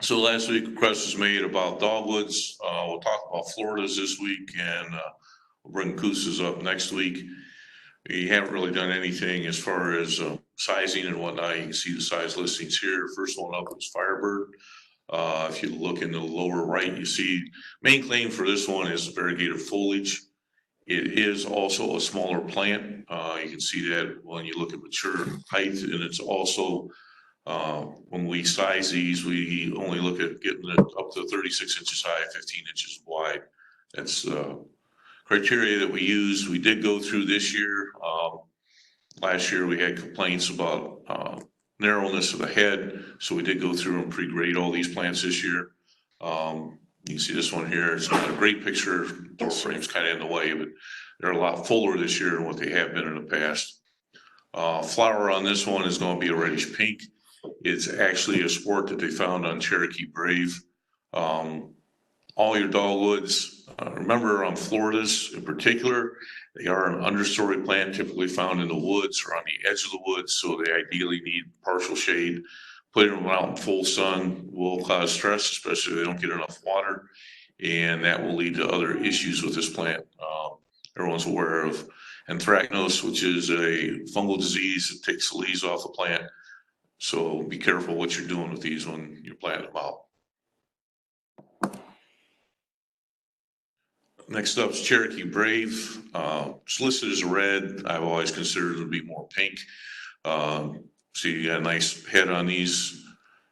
So last week, a request was made about dogwoods. We'll talk about Floridas this week, and we'll bring Coosas up next week. We haven't really done anything as far as sizing and whatnot. You can see the size listings here. First one up is Firebird. If you look in the lower right, you see main claim for this one is variegated foliage. It is also a smaller plant. You can see that when you look at mature height, and it's also when we size these, we only look at getting it up to 36 inches high, 15 inches wide. That's criteria that we use. We did go through this year. Last year we had complaints about narrowness of the head, so we did go through and pre-grade all these plants this year. You can see this one here. It's not a great picture. Door frame's kind of in the way, but they're a lot fuller this year than what they have been in the past. Flower on this one is going to be a reddish pink. It's actually a sport that they found on Cherokee Brave. All your dogwoods, remember on Floridas in particular, they are an understory plant typically found in the woods or on the edge of the woods, so they ideally need partial shade. Putting them out in full sun will cause stress, especially if they don't get enough water, and that will lead to other issues with this plant. Everyone's aware of anthracnose, which is a fungal disease that takes the leaves off the plant. So be careful what you're doing with these when you're planting them out. Next up is Cherokee Brave. It's listed as red. I've always considered it to be more pink. See, you got a nice head on these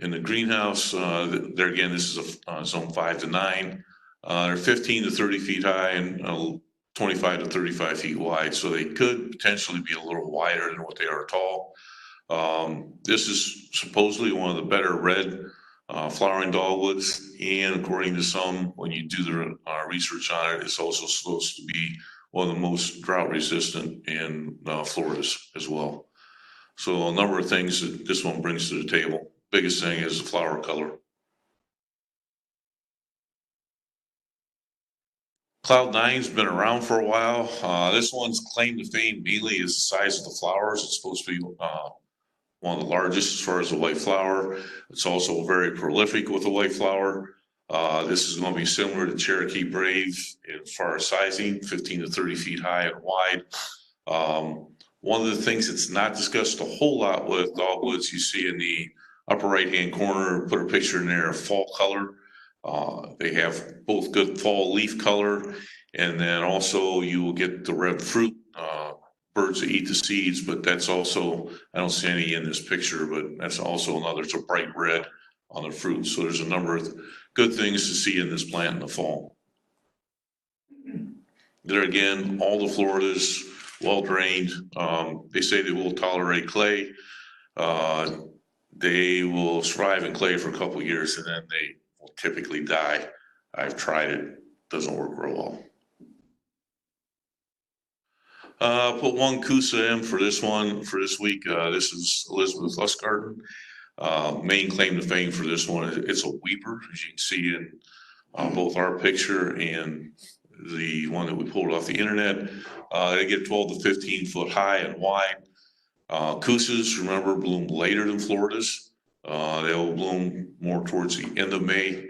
in the greenhouse. There again, this is a zone 5 to 9. They're 15 to 30 feet high and 25 to 35 feet wide. So they could potentially be a little wider than what they are tall. This is supposedly one of the better red flowering dogwoods, and according to some, when you do the research on it, it's also supposed to be one of the most drought resistant in Florida as well. So a number of things that this one brings to the table. Biggest thing is the flower color. Cloud 9's been around for a while. This one's claim to fame mainly is the size of the flowers. It's supposed to be one of the largest as far as the white flower. It's also very prolific with the white flower. This is going to be similar to Cherokee Brave as far as sizing, 15 to 30 feet high and wide. One of the things that's not discussed a whole lot with dogwoods, you see in the upper right-hand corner, put a picture in there of fall color. They have both good fall leaf color, and then also you will get the red fruit. Birds that eat the seeds, but that's also, I don't see any in this picture, but that's also another, it's a bright red on the fruit. So there's a number of good things to see in this plant in the fall. There again, all the Floridas, well drained. They say they will tolerate clay. They will survive in clay for a couple of years and then they will typically die. I've tried it, doesn't work real well. Put one Coosa in for this one for this week. This is Elizabeth Lustgarten. Main claim to fame for this one, it's a weeper, as you can see in both our picture and the one that we pulled off the internet. They get 12 to 15 foot high and wide. Coosas, remember, bloom later than Floridas. They'll bloom more towards the end of May.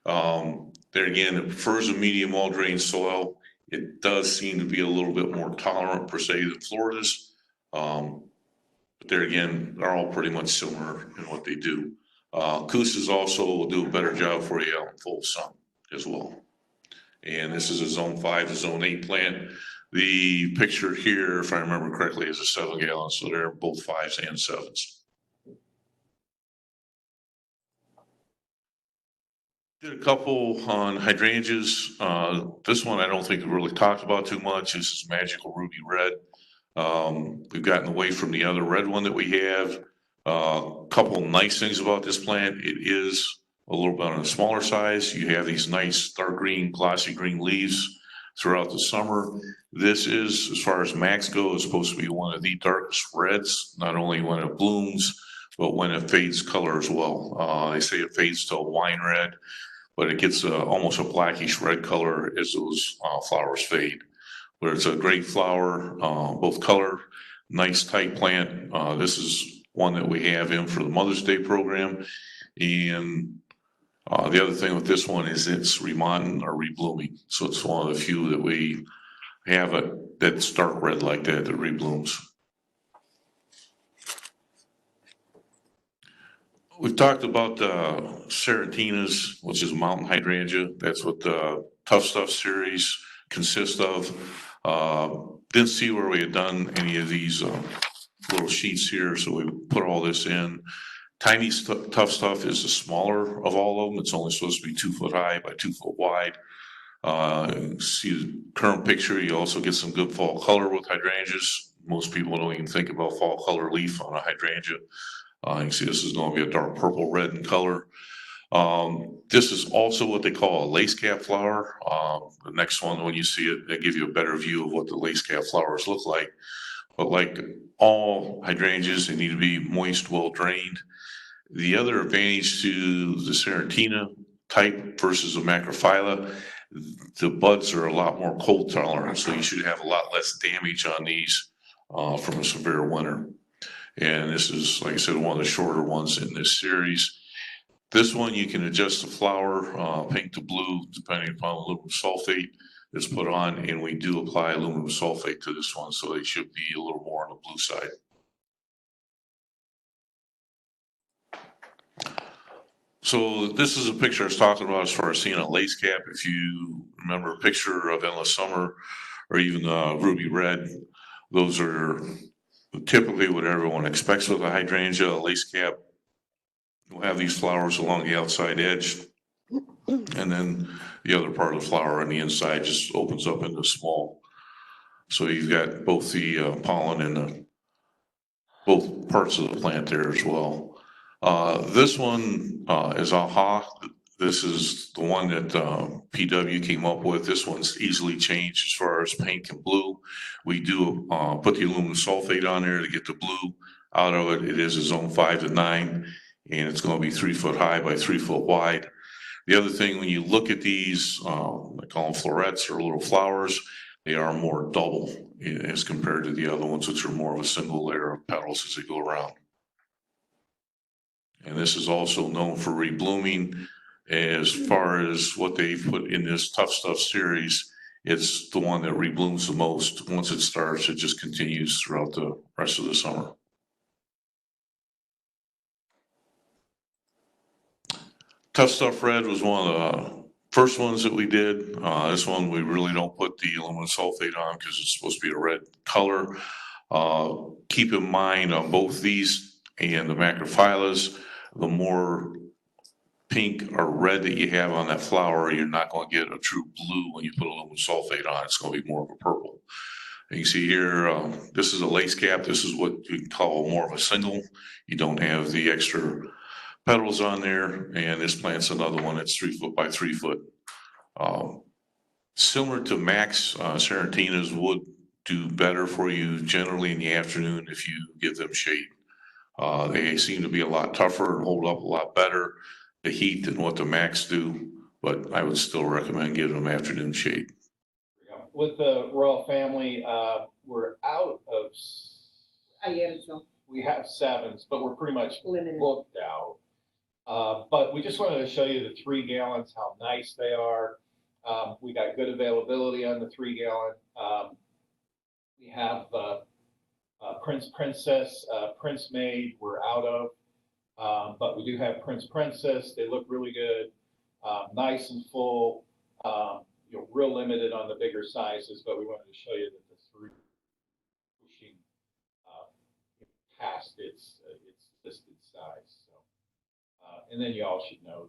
There again, it prefers a medium well-drained soil. It does seem to be a little bit more tolerant per se than Florida's. But there again, they're all pretty much similar in what they do. Coosas also will do a better job for you out in full sun as well. And this is a zone 5 to zone 8 plant. The picture here, if I remember correctly, is a 7 gallon. So they're both 5s and 7s. Did a couple on hydrangeas. This one I don't think we really talked about too much. This is Magical Ruby Red. We've gotten away from the other red one that we have. Couple nice things about this plant. It is a little bit on a smaller size. You have these nice dark green, glossy green leaves throughout the summer. This is, as far as max goes, supposed to be one of the darkest reds, not only when it blooms, but when it fades color as well. They say it fades to a wine red, but it gets almost a blackish red color as those flowers fade. But it's a great flower, both color, nice tight plant. This is one that we have in for the Mother's Day program. And The other thing with this one is it's remounting or reblooming. So it's one of the few that we have it that's dark red like that reblooms. We've talked about Serratinas, which is mountain hydrangea. That's what the Tough Stuff series consists of. Didn't see where we had done any of these little sheets here, so we put all this in. Tough Stuff is the smaller of all of them. It's only supposed to be 2 foot high by 2 foot wide. See the current picture, you also get some good fall color with hydrangeas. Most people don't even think about fall color leaf on a hydrangea. You can see this is going to be a dark purple red in color. This is also what they call a lace cap flower. The next one, when you see it, they give you a better view of what the lace cap flowers look like. But like all hydrangeas, they need to be moist, well drained. The other advantage to the Serratina type versus a macrophylla, the buds are a lot more cold tolerant, so you should have a lot less damage on these from a severe winter. And this is, like I said, one of the shorter ones in this series. This one, you can adjust the flower, pink to blue, depending upon aluminum sulfate that's put on, and we do apply aluminum sulfate to this one, so they should be a little more on the blue side. So this is a picture I was talking about as far as seeing a lace cap. If you remember a picture of Endless Summer or even Ruby Red, those are typically what everyone expects with a hydrangea. A lace cap will have these flowers along the outside edge, and then the other part of the flower on the inside just opens up into small. So you've got both the pollen and both parts of the plant there as well. This one is AHA. This is the one that PW came up with. This one's easily changed as far as pink and blue. We do put the aluminum sulfate on there to get the blue out of it. It is a zone 5 to 9, and it's going to be 3 foot high by 3 foot wide. The other thing, when you look at these, I call them florets or little flowers, they are more double as compared to the other ones, which are more of a single layer of petals as they go around. And this is also known for reblooming. As far as what they've put in this Tough Stuff series, it's the one that reblooms the most. Once it starts, it just continues throughout the rest of the summer. Tough Stuff Red was one of the first ones that we did. This one we really don't put the aluminum sulfate on because it's supposed to be a red color. Keep in mind on both these and the macrophyllas, the more pink or red that you have on that flower, you're not going to get a true blue when you put aluminum sulfate on. It's going to be more of a purple. And you see here, this is a lace cap. This is what you can call more of a single. You don't have the extra petals on there. And this plant's another one that's 3 foot by 3 foot. Similar to Max, Serratinas would do better for you generally in the afternoon if you give them shade. They seem to be a lot tougher and hold up a lot better the heat than what the Max do, but I would still recommend giving them afternoon shade. With the Royal family, we're out of. We have 7s, but we're pretty much booked out. But we just wanted to show you the 3 gallons, how nice they are. We got good availability on the 3 gallon. We have Prince Princess, Prince Maid, we're out of, but we do have Prince Princess. They look really good, nice and full. Real limited on the bigger sizes, but we wanted to show you that the 3 pushing past its listed size. So, and then you all should know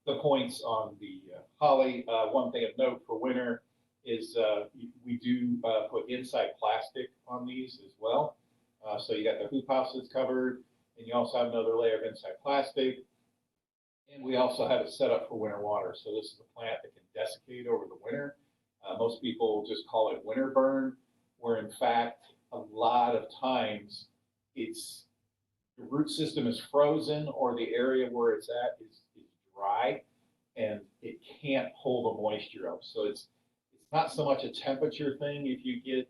the points on the holly. One thing of note for winter is we do put inside plastic on these as well. So you got the hoop house that's covered, and you also have another layer of inside plastic. And we also have it set up for winter water. So this is a plant that can desiccate over the winter. Most people just call it winter burn, where in fact, a lot of times it's the root system is frozen or the area where it's at is dry and it can't hold the moisture up. So it's not so much a temperature thing if you get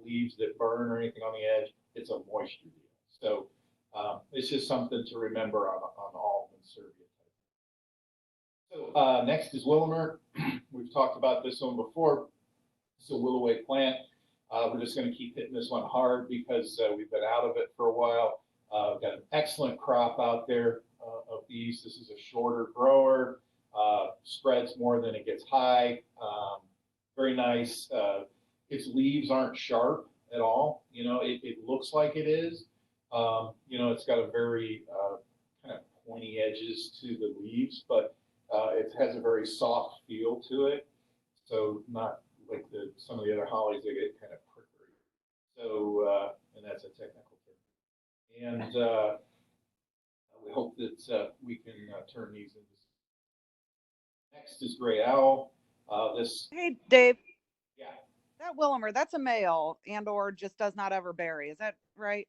leaves that burn or anything on the edge, it's a moisture deal. So it's just something to remember on all conservative. So next is Willowmer. We've talked about this one before. It's a Willoway plant. We're just going to keep hitting this one hard because we've been out of it for a while. We've got an excellent crop out there of these. This is a shorter grower, spreads more than it gets high. Very nice. Its leaves aren't sharp at all. You know, it looks like it is. You know, it's got a very kind of pointy edges to the leaves, but it has a very soft feel to it. So not like some of the other hollies, they get kind of prickly. So, and that's a technical term. And we hope that we can turn these into. Next is gray owl. Hey, Dave, Yeah, that Willimer, that's a male and or just does not ever berry. Is that right?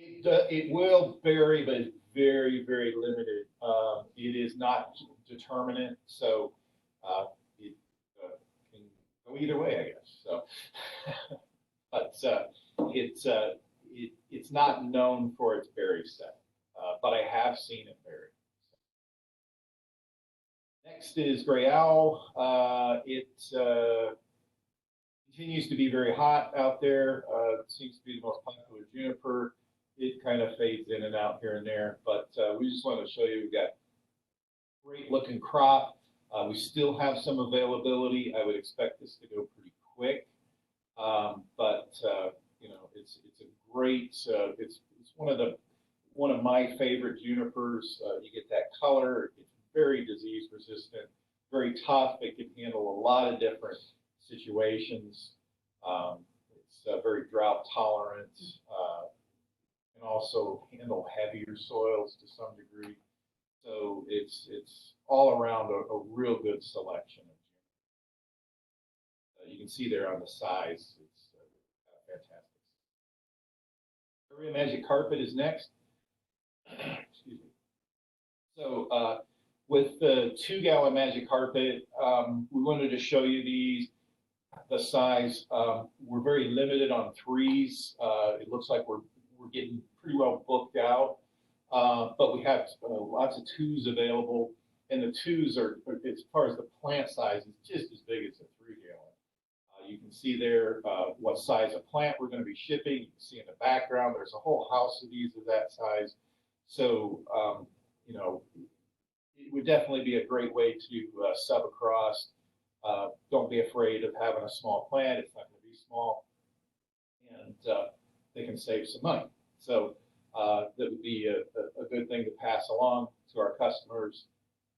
it will vary, but it's very, very limited. It is not determinate, so it can go either way, I guess. So, but it's not known for its berry set, but I have seen it vary. Next is gray owl. It continues to be very hot out there. It seems to be the most popular juniper. It kind of fades in and out here and there, but we just want to show you we've got great looking crop. We still have some availability. I would expect this to go pretty quick, but you know, it's a great. It's one of my favorite junipers. You get that color. It's very disease resistant, very tough. It can handle a lot of different situations. It's very drought tolerant. Can also handle heavier soils to some degree. So it's all around a real good selection. You can see there on the size, it's fantastic. Area Magic Carpet is next. Excuse me. So with the 2-gallon Magic Carpet, we wanted to show you the size. We're very limited on 3s. It looks like we're getting pretty well booked out, but we have lots of 2s available, and the 2s are, as far as the plant size, is just as big as a 3-gallon. You can see there what size of plant we're going to be shipping. You can see in the background there's a whole house of these of that size. So you know, it would definitely be a great way to sub across. Don't be afraid of having a small plant. It's not going to be small, and they can save some money. So that would be a good thing to pass along to our customers.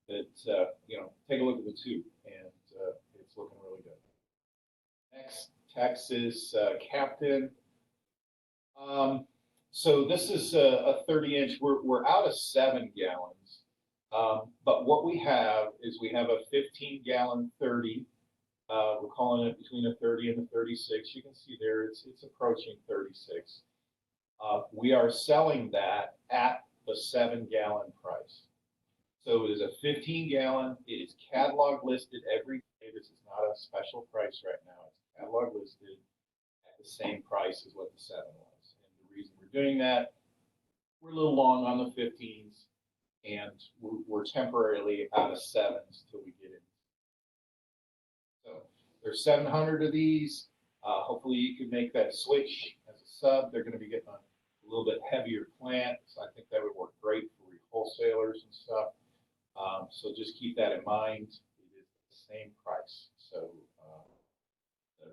That you know, take a look at the 2, and it's looking really good. Next, Texas Captain. So this is a 30-inch. We're out of 7 gallons, but what we have is we have a 15-gallon 30. We're calling it between a 30 and a 36. You can see there it's approaching 36. We are selling that at the 7-gallon price. So it is a 15-gallon. It is catalog listed every day. This is not a special price right now. It's catalog listed at the same price as what the 7 was. And the reason we're doing that, we're a little long on the 15s, and we're temporarily out of 7s till we get in. So there's 700 of these. Hopefully you can make that switch as a sub. They're going to be getting a little bit heavier plant, so I think that would work great for wholesalers and stuff. So just keep that in mind. It is the same price, so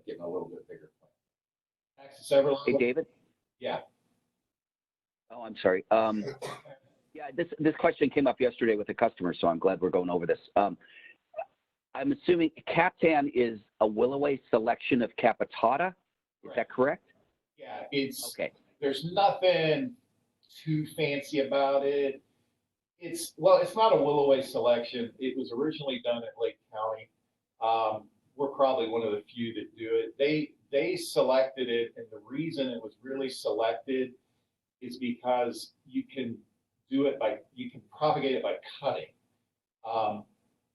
getting a little bit bigger plant. Next, several. Hey, David. Yeah. Oh, I'm sorry. Yeah, this question came up yesterday with a customer, so I'm glad we're going over this. I'm assuming Captan is a Willoway selection of Capitata. Is that correct? Yeah, it's okay. There's nothing too fancy about it. It's not a Willoway selection. It was originally done at Lake County. We're probably one of the few that do it. They selected it, and the reason it was really selected is because you can propagate it by cutting.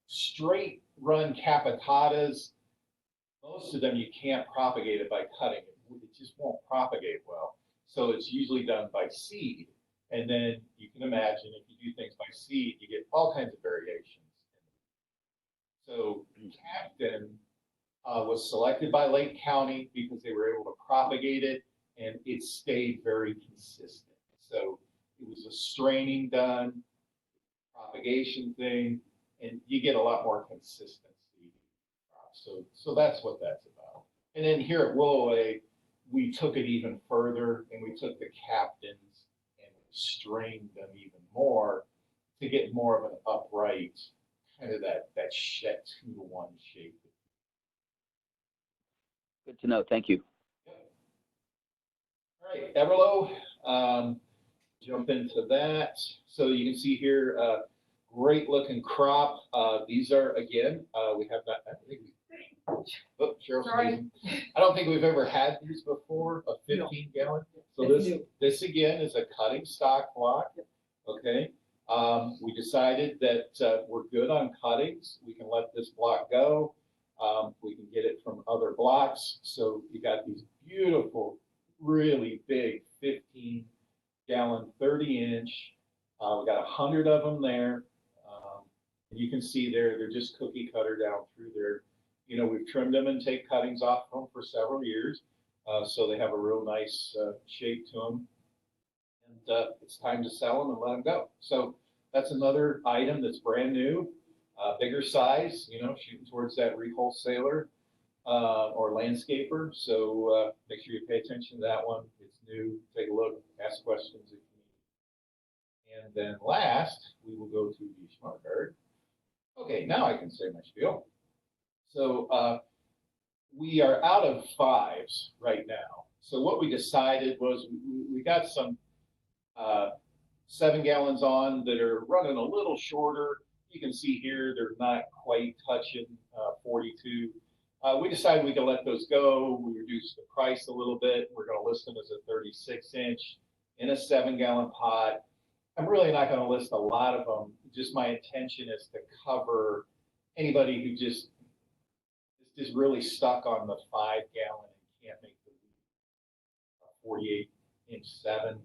Straight run Capitatas, most of them you can't propagate it by cutting. It just won't propagate well. So it's usually done by seed. And then you can imagine if you do things by seed, you get all kinds of variations. So Captain was selected by Lake County because they were able to propagate it, and it stayed very consistent. So it was a straining done, propagation thing, and you get a lot more consistency. So that's what that's about. And then here at Willoway, we took it even further, and we took the captains and strained them even more to get more of an upright, kind of that 2-to-1 shape. Good to know. Thank you. All right, Everlow, jump into that. So you can see here, great looking crop. These are, again, we have that, I think Cheryl's amazing. I don't think we've ever had these before, a 15 gallon. So this again is a cutting stock block. Okay. We decided that we're good on cuttings. We can let this block go. We can get it from other blocks. So you got these beautiful, really big 15 gallon, 30-inch. We got 100 of them there. And you can see they're just cookie cutter down through there. You know, we've trimmed them and take cuttings off them for several years. So they have a real nice shape to them. And it's time to sell them and let them go. So that's another item that's brand new, bigger size, you know, shooting towards that wholesaler or landscaper. So make sure you pay attention to that one. It's new. Take a look, ask questions if you need. And then last, we will go to the Smart Guard. Okay, now I can say my spiel. So we are out of 5s right now. So what we decided was we got some 7 gallons on that are running a little shorter. You can see here they're not quite touching 42. We decided we could let those go. We reduced the price a little bit. We're going to list them as a 36-inch in a 7-gallon pot. I'm really not going to list a lot of them. Just my intention is to cover anybody who just is really stuck on the 5-gallon and can't make the 48-inch 7.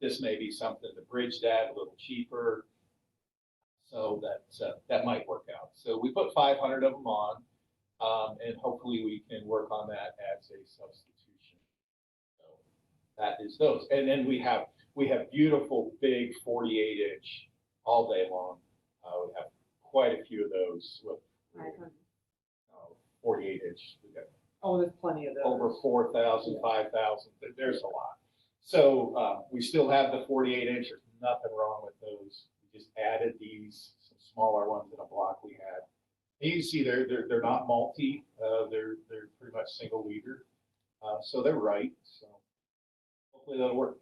This may be something to bridge that a little cheaper. So that might work out. So we put 500 of them on, and hopefully we can work on that as a substitution. So that is those. And then we have beautiful big 48-inch all day long. We have quite a few of those. 48-inch. We got there's plenty of those. over 4,000, 5,000. There's a lot. So we still have the 48-inch. There's nothing wrong with those. We just added these, some smaller ones in a block we had. And you can see they're not multi. They're pretty much single leader. So they're right. So hopefully that'll work.